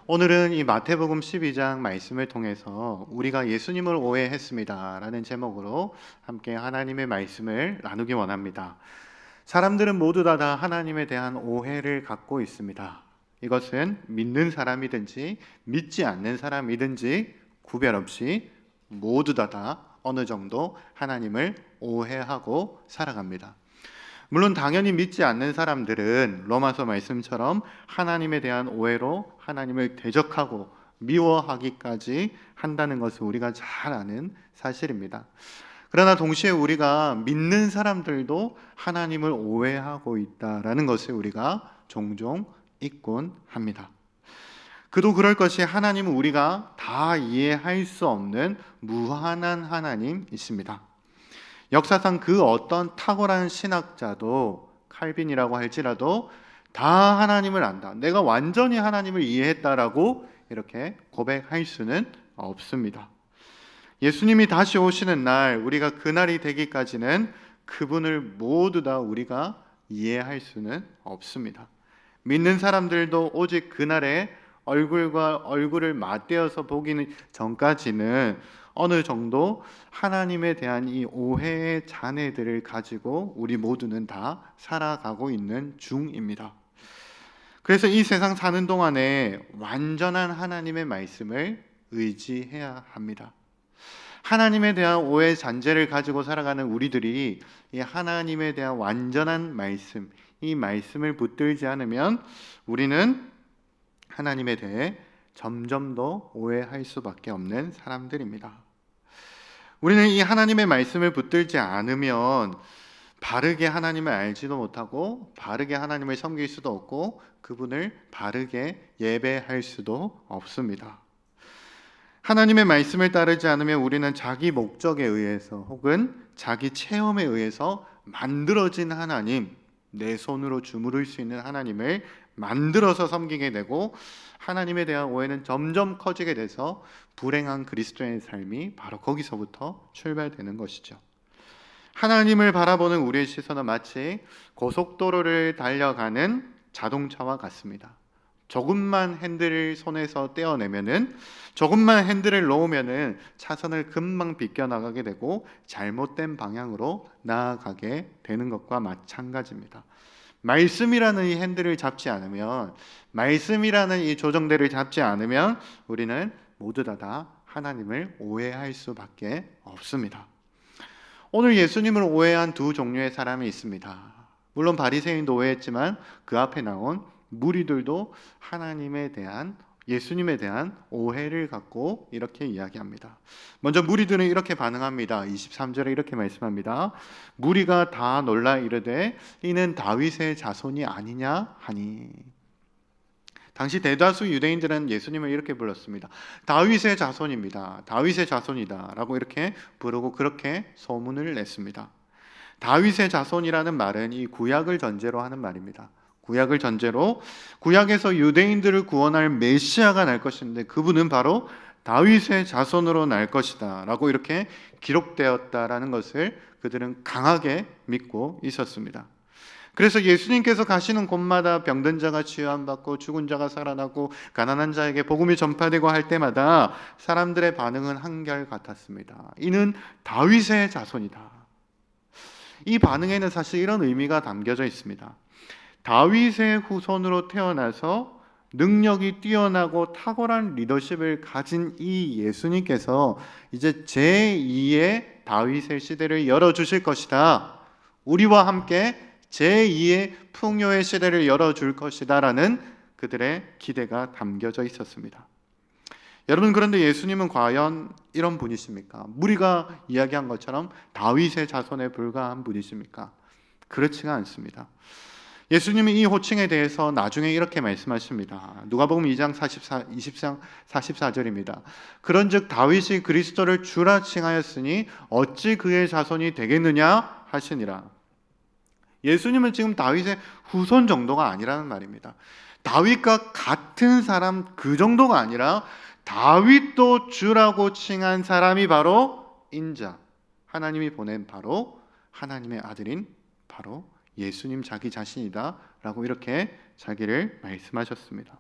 오늘은 이 마태복음 12장 말씀을 통해서 우리가 예수님을 오해했습니다 라는 제목으로 함께 하나님의 말씀을 나누기 원합니다. 사람들은 모두 다 하나님에 대한 오해를 갖고 있습니다. 이것은 믿는 사람이든지 믿지 않는 사람이든지 구별 없이 모두 다 어느 정도 하나님을 오해하고 살아갑니다. 물론 당연히 믿지 않는 사람들은 로마서 말씀처럼 하나님에 대한 오해로 하나님을 대적하고 미워하기까지 한다는 것을 우리가 잘 아는 사실입니다. 그러나 동시에 우리가 믿는 사람들도 하나님을 오해하고 있다라는 것을 우리가 종종 잊곤 합니다. 그도 그럴 것이 하나님은 우리가 다 이해할 수 없는 무한한 하나님이십니다. 역사상 그 어떤 탁월한 신학자도 칼빈이라고 할지라도 다 하나님을 안다, 내가 완전히 하나님을 이해했다라고 이렇게 고백할 수는 없습니다. 예수님이 다시 오시는 날, 우리가 그날이 되기까지는 그분을 모두 다 우리가 이해할 수는 없습니다. 믿는 사람들도 오직 그날에 얼굴과 얼굴을 맞대어서 보기는 전까지는 어느 정도 하나님에 대한 이 오해의 잔해들을 가지고 우리 모두는 다 살아가고 있는 중입니다. 그래서 이 세상 사는 동안에 완전한 하나님의 말씀을 의지해야 합니다. 하나님에 대한 오해 잔재를 가지고 살아가는 우리들이 이 하나님에 대한 완전한 말씀, 이 말씀을 붙들지 않으면 우리는 하나님에 대해 점점 더 오해할 수밖에 없는 사람들입니다. 우리는 이 하나님의 말씀을 붙들지 않으면 바르게 하나님을 알지도 못하고 바르게 하나님을 섬길 수도 없고 그분을 바르게 예배할 수도 없습니다. 하나님의 말씀을 따르지 않으면 우리는 자기 목적에 의해서 혹은 자기 체험에 의해서 만들어진 하나님, 내 손으로 주무를 수 있는 하나님을 만들어서 섬기게 되고 하나님에 대한 오해는 점점 커지게 돼서 불행한 그리스도인의 삶이 바로 거기서부터 출발되는 것이죠. 하나님을 바라보는 우리의 시선은 마치 고속도로를 달려가는 자동차와 같습니다. 조금만 핸들을 손에서 떼어내면은, 조금만 핸들을 놓으면은 차선을 금방 비껴나가게 되고 잘못된 방향으로 나아가게 되는 것과 마찬가지입니다. 말씀이라는 이 핸들을 잡지 않으면, 말씀이라는 이 조정대를 잡지 않으면 우리는 모두 다 하나님을 오해할 수밖에 없습니다. 오늘 예수님을 오해한 두 종류의 사람이 있습니다. 물론 바리새인도 오해했지만 그 앞에 나온 무리들도 하나님에 대한, 예수님에 대한 오해를 갖고 이렇게 이야기합니다. 먼저 무리들은 이렇게 반응합니다. 23절에 이렇게 말씀합니다. 무리가 다 놀라 이르되 이는 다윗의 자손이 아니냐 하니. 당시 대다수 유대인들은 예수님을 이렇게 불렀습니다. 다윗의 자손입니다. 다윗의 자손이다 라고 이렇게 부르고 그렇게 소문을 냈습니다. 다윗의 자손이라는 말은 이 구약을 전제로 하는 말입니다. 구약을 전제로 구약에서 유대인들을 구원할 메시아가 날 것인데 그분은 바로 다윗의 자손으로 날 것이다 라고 이렇게 기록되었다라는 것을 그들은 강하게 믿고 있었습니다. 그래서 예수님께서 가시는 곳마다 병든 자가 치유함받고 죽은 자가 살아나고 가난한 자에게 복음이 전파되고 할 때마다 사람들의 반응은 한결같았습니다. 이는 다윗의 자손이다. 이 반응에는 사실 이런 의미가 담겨져 있습니다. 다윗의 후손으로 태어나서 능력이 뛰어나고 탁월한 리더십을 가진 이 예수님께서 이제 제2의 다윗의 시대를 열어주실 것이다. 우리와 함께 제2의 풍요의 시대를 열어줄 것이다 라는 그들의 기대가 담겨져 있었습니다. 여러분, 그런데 예수님은 과연 이런 분이십니까? 무리가 이야기한 것처럼 다윗의 자손에 불과한 분이십니까? 그렇지가 않습니다. 예수님은 이 호칭에 대해서 나중에 이렇게 말씀하십니다. 누가복음 2장 44절입니다. 그런즉 다윗이 그리스도를 주라 칭하였으니 어찌 그의 자손이 되겠느냐 하시니라. 예수님은 지금 다윗의 후손 정도가 아니라는 말입니다. 다윗과 같은 사람 그 정도가 아니라 다윗도 주라고 칭한 사람이 바로 인자, 하나님이 보낸 바로 하나님의 아들인 바로 예수님 자기 자신이다 라고 이렇게 자기를 말씀하셨습니다.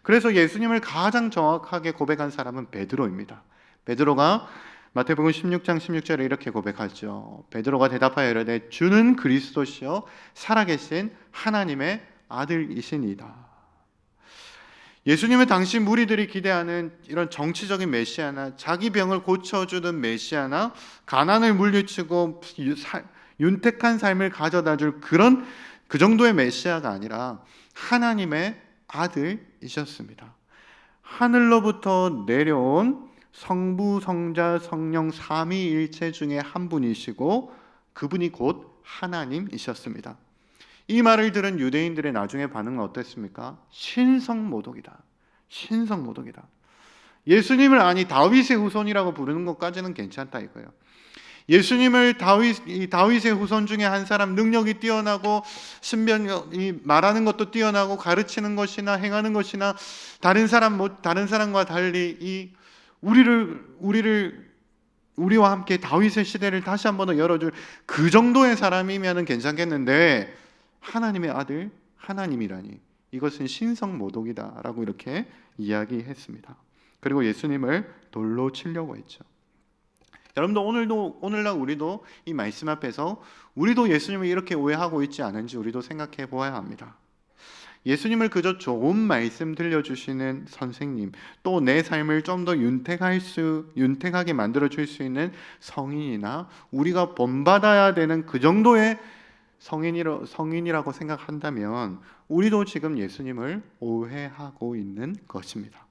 그래서 예수님을 가장 정확하게 고백한 사람은 베드로입니다. 베드로가 마태복음 16장 16절에 이렇게 고백하죠. 베드로가 대답하여 이르되 주는 그리스도시요 살아계신 하나님의 아들이시니이다. 예수님은 당시 무리들이 기대하는 이런 정치적인 메시아나 자기 병을 고쳐주는 메시아나 가난을 물리치고 윤택한 삶을 가져다줄 그런 그 정도의 메시아가 아니라 하나님의 아들이셨습니다. 하늘로부터 내려온 성부, 성자, 성령 삼위일체 중에 한 분이시고 그분이 곧 하나님이셨습니다. 이 말을 들은 유대인들의 나중에 반응은 어땠습니까? 신성모독이다. 신성모독이다. 예수님을 아니 다윗의 후손이라고 부르는 것까지는 괜찮다 이거예요. 예수님을 다윗의 후손 중에 한 사람, 능력이 뛰어나고 신변이 말하는 것도 뛰어나고 가르치는 것이나 행하는 것이나 다른 사람과 달리 우리와 함께 다윗의 시대를 다시 한번 더 열어줄 그 정도의 사람이면 괜찮겠는데 하나님의 아들 하나님이라니 이것은 신성모독이다라고 이렇게 이야기했습니다. 그리고 예수님을 돌로 치려고 했죠. 여러분도 오늘날 우리도 이 말씀 앞에서 우리도 예수님을 이렇게 오해하고 있지 않은지 우리도 생각해 보아야 합니다. 예수님을 그저 좋은 말씀 들려주시는 선생님, 또 내 삶을 좀 더 윤택하게 만들어줄 수 있는 성인이나 우리가 본받아야 되는 그 정도의 성인이라고 생각한다면 우리도 지금 예수님을 오해하고 있는 것입니다.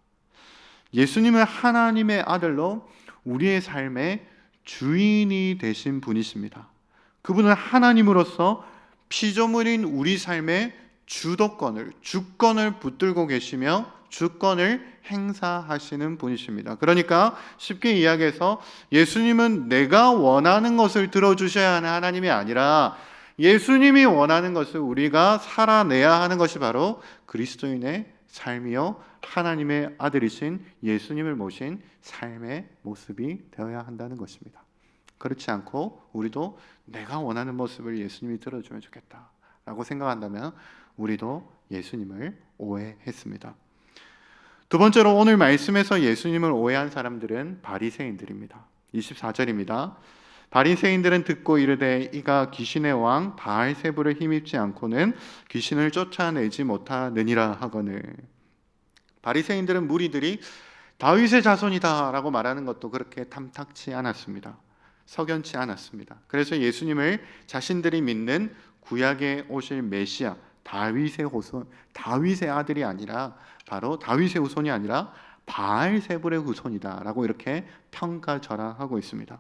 예수님은 하나님의 아들로 우리의 삶의 주인이 되신 분이십니다. 그분은 하나님으로서 피조물인 우리 삶의 주권을 붙들고 계시며 주권을 행사하시는 분이십니다. 그러니까 쉽게 이야기해서 예수님은 내가 원하는 것을 들어주셔야 하는 하나님이 아니라 예수님이 원하는 것을 우리가 살아내야 하는 것이 바로 그리스도인의 삶이요 하나님의 아들이신 예수님을 모신 삶의 모습이 되어야 한다는 것입니다. 그렇지 않고 우리도 내가 원하는 모습을 예수님이 들어주면 좋겠다라고 생각한다면 우리도 예수님을 오해했습니다. 두 번째로 오늘 말씀에서 예수님을 오해한 사람들은 바리새인들입니다. 24절입니다. 바리새인들은 듣고 이르되 이가 귀신의 왕 바알세불을 힘입지 않고는 귀신을 쫓아내지 못하느니라 하거늘. 바리새인들은 무리들이 다윗의 자손이다라고 말하는 것도 그렇게 탐탁치 않았습니다. 석연치 않았습니다. 그래서 예수님을 자신들이 믿는 구약에 오실 메시아 다윗의 아들이 아니라 바로 다윗의 후손이 아니라 바알세불의 후손이다라고 이렇게 평가절하하고 있습니다.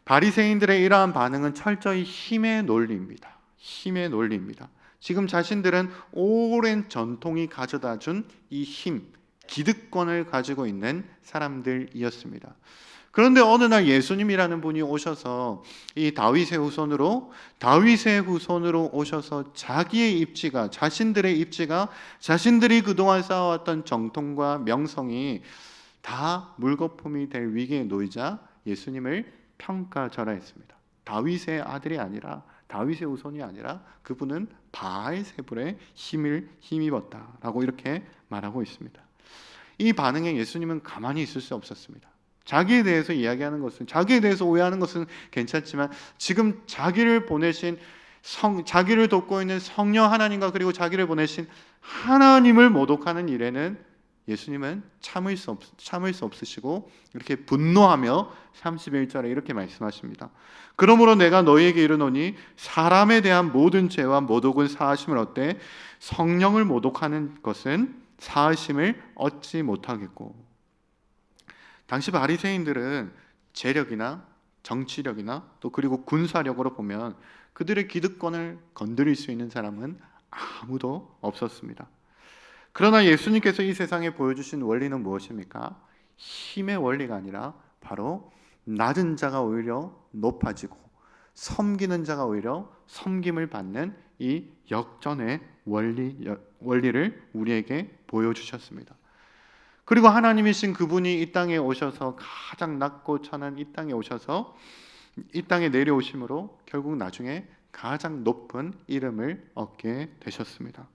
바리새인들의 이러한 반응은 철저히 힘의 논리입니다. 힘의 논리입니다. 지금 자신들은 오랜 전통이 가져다준 이 힘, 기득권을 가지고 있는 사람들이었습니다. 그런데 어느 날 예수님이라는 분이 오셔서 이 다윗의 후손으로 오셔서 자신들의 입지가 자신들이 그동안 쌓아왔던 정통과 명성이 다 물거품이 될 위기에 놓이자 예수님을 평가절하했습니다. 다윗의 아들이 아니라 다윗의 후손이 아니라 그분은 바알세불의 힘을 힘입었다라고 이렇게 말하고 있습니다. 이 반응에 예수님은 가만히 있을 수 없었습니다. 자기에 대해서 이야기하는 것은 자기에 대해서 오해하는 것은 괜찮지만 지금 자기를 돕고 있는 성령 하나님과 그리고 자기를 보내신 하나님을 모독하는 일에는 예수님은 참을 수 없으시고 이렇게 분노하며 31절에 이렇게 말씀하십니다. 그러므로 내가 너희에게 이르노니 사람에 대한 모든 죄와 모독은 사하심을 얻되 성령을 모독하는 것은 사하심을 얻지 못하겠고. 당시 바리새인들은 재력이나 정치력이나 또 그리고 군사력으로 보면 그들의 기득권을 건드릴 수 있는 사람은 아무도 없었습니다. 그러나 예수님께서 이 세상에 보여주신 원리는 무엇입니까? 힘의 원리가 아니라 바로 낮은 자가 오히려 높아지고 섬기는 자가 오히려 섬김을 받는 이 역전의 원리를 우리에게 보여주셨습니다. 그리고 하나님이신 그분이 이 땅에 오셔서 가장 낮고 천한 이 땅에 오셔서 이 땅에 내려오심으로 결국 나중에 가장 높은 이름을 얻게 되셨습니다.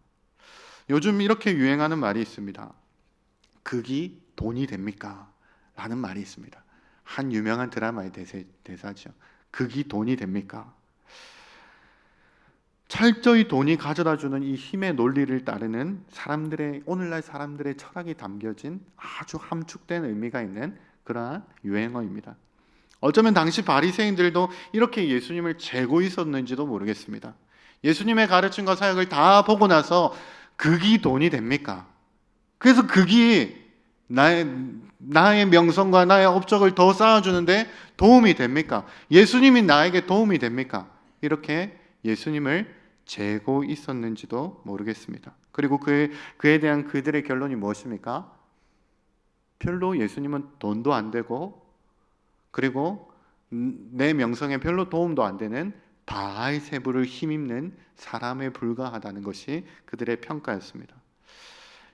요즘 이렇게 유행하는 말이 있습니다. 극이 돈이 됩니까? 라는 말이 있습니다. 한 유명한 드라마의 대사죠. 극이 돈이 됩니까? 철저히 돈이 가져다주는 이 힘의 논리를 따르는 오늘날 사람들의 철학이 담겨진 아주 함축된 의미가 있는 그러한 유행어입니다. 어쩌면 당시 바리새인들도 이렇게 예수님을 재고 있었는지도 모르겠습니다. 예수님의 가르침과 사역을 다 보고 나서 극이 돈이 됩니까? 그래서 극이 나의 명성과 나의 업적을 더 쌓아주는데 도움이 됩니까? 예수님이 나에게 도움이 됩니까? 이렇게 예수님을 재고 있었는지도 모르겠습니다. 그리고 그에 대한 그들의 결론이 무엇입니까? 별로 예수님은 돈도 안 되고, 그리고 내 명성에 별로 도움도 안 되는 바알세불을 힘입는 사람에 불과하다는 것이 그들의 평가였습니다.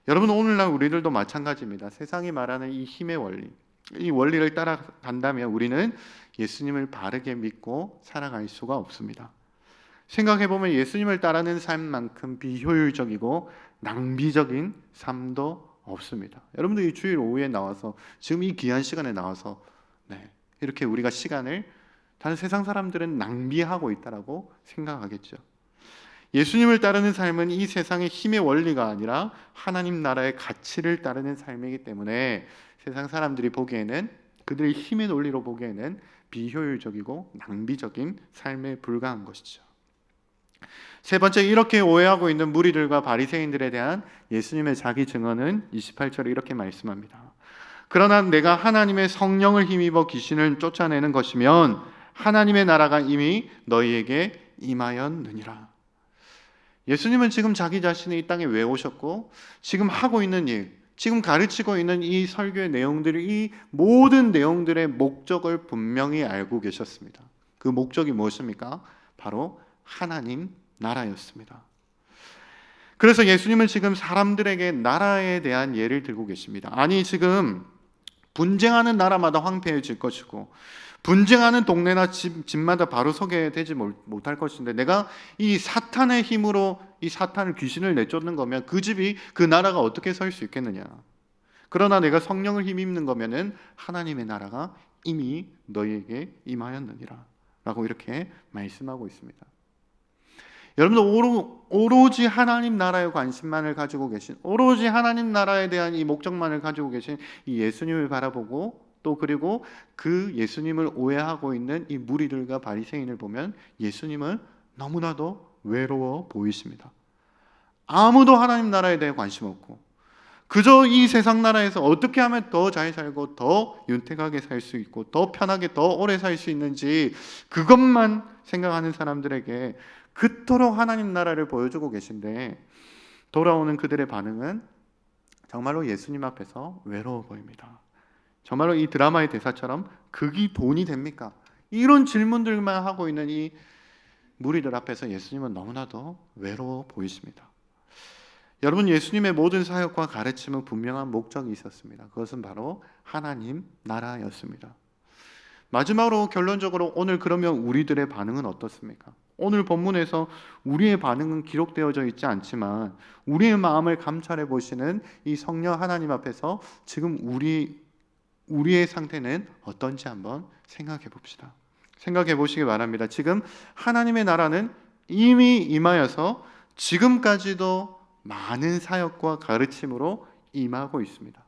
여러분, 오늘날 우리들도 마찬가지입니다. 세상이 말하는 이 힘의 원리, 이 원리를 따라간다면 우리는 예수님을 바르게 믿고 살아갈 수가 없습니다. 생각해보면 예수님을 따르는 삶만큼 비효율적이고 낭비적인 삶도 없습니다. 여러분들 이 주일 오후에 나와서 지금 이 귀한 시간에 나와서 이렇게 우리가 시간을 다른 세상 사람들은 낭비하고 있다라고 생각하겠죠. 예수님을 따르는 삶은 이 세상의 힘의 원리가 아니라 하나님 나라의 가치를 따르는 삶이기 때문에 세상 사람들이 보기에는, 그들의 힘의 논리로 보기에는 비효율적이고 낭비적인 삶에 불과한 것이죠. 세 번째, 이렇게 오해하고 있는 무리들과 바리새인들에 대한 예수님의 자기 증언은 28절에 이렇게 말씀합니다. 그러나 내가 하나님의 성령을 힘입어 귀신을 쫓아내는 것이면 하나님의 나라가 이미 너희에게 임하였느니라. 예수님은 지금 자기 자신이 이 땅에 왜 오셨고 지금 하고 있는 일, 지금 가르치고 있는 이 설교의 내용들을, 이 모든 내용들의 목적을 분명히 알고 계셨습니다. 그 목적이 무엇입니까? 바로 하나님 나라였습니다. 그래서 예수님은 지금 사람들에게 나라에 대한 예를 들고 계십니다. 아니, 지금 분쟁하는 나라마다 황폐해질 것이고 분쟁하는 동네나 집마다 바로 서게 되지 못할 것인데, 내가 이 사탄의 힘으로 이 사탄을, 귀신을 내쫓는 거면 그 집이, 그 나라가 어떻게 설 수 있겠느냐. 그러나 내가 성령을 힘입는 거면은 하나님의 나라가 이미 너희에게 임하였느니라 라고 이렇게 말씀하고 있습니다. 여러분들 오로지 하나님 나라의 관심만을 가지고 계신, 오로지 하나님 나라에 대한 이 목적만을 가지고 계신 이 예수님을 바라보고, 또 그리고 그 예수님을 오해하고 있는 이 무리들과 바리새인을 보면 예수님은 너무나도 외로워 보이십니다. 아무도 하나님 나라에 대해 관심 없고 그저 이 세상 나라에서 어떻게 하면 더 잘 살고 더 윤택하게 살 수 있고 더 편하게 더 오래 살 수 있는지 그것만 생각하는 사람들에게 그토록 하나님 나라를 보여주고 계신데, 돌아오는 그들의 반응은 정말로 예수님 앞에서 외로워 보입니다. 정말로 이 드라마의 대사처럼 극이 돈이 됩니까? 이런 질문들만 하고 있는 이 무리들 앞에서 예수님은 너무나도 외로워 보이십니다. 여러분, 예수님의 모든 사역과 가르침은 분명한 목적이 있었습니다. 그것은 바로 하나님 나라였습니다. 마지막으로 결론적으로 오늘 그러면 우리들의 반응은 어떻습니까? 오늘 본문에서 우리의 반응은 기록되어져 있지 않지만 우리의 마음을 감찰해 보시는 이 성령 하나님 앞에서 지금 우리의 상태는 어떤지 한번 생각해 봅시다. 생각해 보시기 바랍니다. 지금 하나님의 나라는 이미 임하여서 지금까지도 많은 사역과 가르침으로 임하고 있습니다.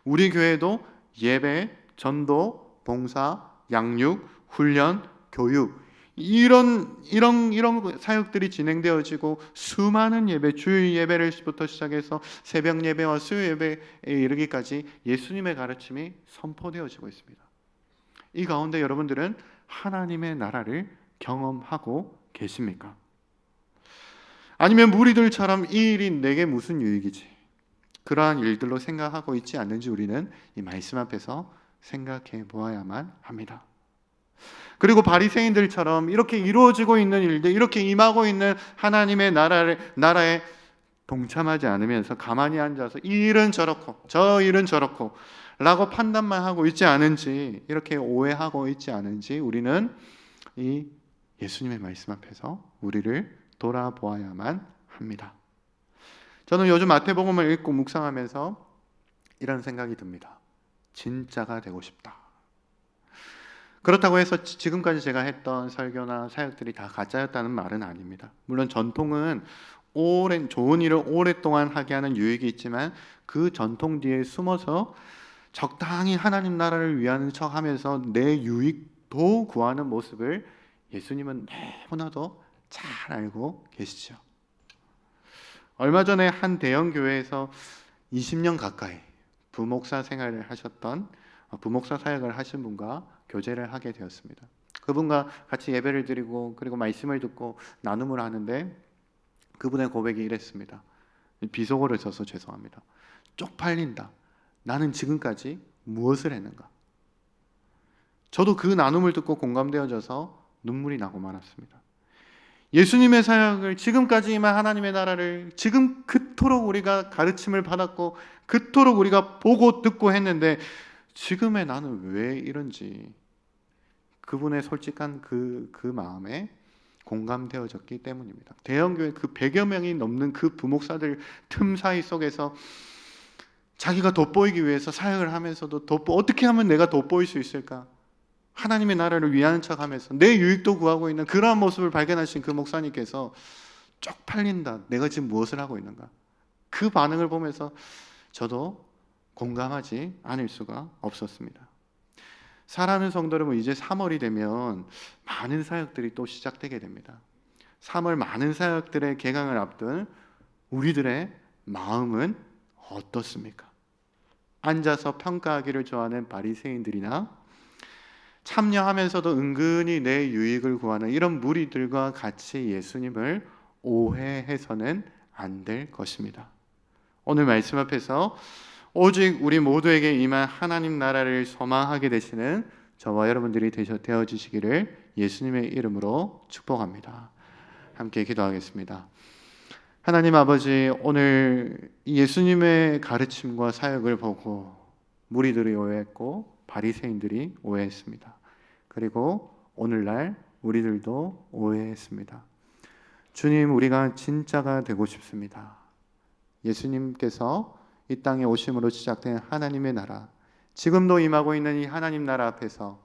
우리 교회도 예배, 전도, 봉사, 양육, 훈련, 교육, 이런 사역들이 진행되어지고 수많은 예배, 주일 예배를부터 시작해서 새벽 예배와 수요 예배에 이르기까지 예수님의 가르침이 선포되어지고 있습니다. 이 가운데 여러분들은 하나님의 나라를 경험하고 계십니까? 아니면 무리들처럼 이 일이 내게 무슨 유익이지? 그러한 일들로 생각하고 있지 않는지 우리는 이 말씀 앞에서 생각해 보아야만 합니다. 그리고 바리새인들처럼 이렇게 이루어지고 있는 일들, 이렇게 임하고 있는 하나님의 나라에 동참하지 않으면서 가만히 앉아서 이 일은 저렇고 저 일은 저렇고 라고 판단만 하고 있지 않은지, 이렇게 오해하고 있지 않은지 우리는 이 예수님의 말씀 앞에서 우리를 돌아보아야만 합니다. 저는 요즘 마태복음을 읽고 묵상하면서 이런 생각이 듭니다. 진짜가 되고 싶다. 그렇다고 해서 지금까지 제가 했던 설교나 사역들이 다 가짜였다는 말은 아닙니다. 물론 전통은 오랜 좋은 일을 오랫동안 하게 하는 유익이 있지만 그 전통 뒤에 숨어서 적당히 하나님 나라를 위하는 척하면서 내 유익도 구하는 모습을 예수님은 너무나도 잘 알고 계시죠. 얼마 전에 한 대형 교회에서 20년 가까이 부목사 생활을 하셨던 부목사 사역을 하신 분과 교제를 하게 되었습니다. 그분과 같이 예배를 드리고 그리고 말씀을 듣고 나눔을 하는데 그분의 고백이 이랬습니다. 비속어를 써서 죄송합니다. 쪽팔린다. 나는 지금까지 무엇을 했는가? 저도 그 나눔을 듣고 공감되어져서 눈물이 나고 말았습니다. 예수님의 사역을 지금까지만 하나님의 나라를 지금 그토록 우리가 가르침을 받았고 그토록 우리가 보고 듣고 했는데 지금의 나는 왜 이런지 그분의 솔직한 그 마음에 공감되어졌기 때문입니다. 대형교회 그 100여 명이 넘는 그 부목사들 틈 사이 속에서 자기가 돋보이기 위해서 사역을 하면서도 어떻게 하면 내가 돋보일 수 있을까? 하나님의 나라를 위하는 척하면서 내 유익도 구하고 있는 그러한 모습을 발견하신 그 목사님께서 쪽팔린다. 내가 지금 무엇을 하고 있는가? 그 반응을 보면서 저도 공감하지 않을 수가 없었습니다. 사랑하는 성도 여러분, 이제 3월이 되면 많은 사역들이 또 시작되게 됩니다. 3월 많은 사역들의 개강을 앞둔 우리들의 마음은 어떻습니까? 앉아서 평가하기를 좋아하는 바리새인들이나 참여하면서도 은근히 내 유익을 구하는 이런 무리들과 같이 예수님을 오해해서는 안 될 것입니다. 오늘 말씀 앞에서 오직 우리 모두에게 임한 하나님 나라를 소망하게 되시는 저와 여러분들이 되어주시기를 예수님의 이름으로 축복합니다. 함께 기도하겠습니다. 하나님 아버지, 오늘 예수님의 가르침과 사역을 보고 무리들이 오해했고 바리새인들이 오해했습니다. 그리고 오늘날 우리들도 오해했습니다. 주님, 우리가 진짜가 되고 싶습니다. 예수님께서 이 땅에 오심으로 시작된 하나님의 나라, 지금도 임하고 있는 이 하나님 나라 앞에서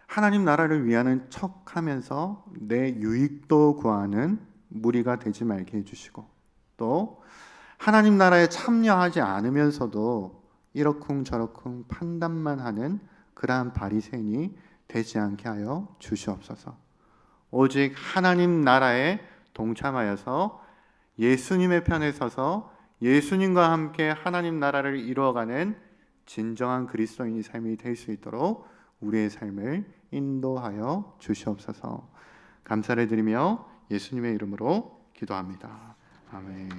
하나님 나라를 위하는 척하면서 내 유익도 구하는 무리가 되지 말게 해주시고, 또 하나님 나라에 참여하지 않으면서도 이러쿵저러쿵 판단만 하는 그러한 바리새인이 되지 않게 하여 주시옵소서. 오직 하나님 나라에 동참하여서 예수님의 편에 서서 예수님과 함께 하나님 나라를 이루어가는 진정한 그리스도인의 삶이 될 수 있도록 우리의 삶을 인도하여 주시옵소서. 감사를 드리며 예수님의 이름으로 기도합니다. 아멘.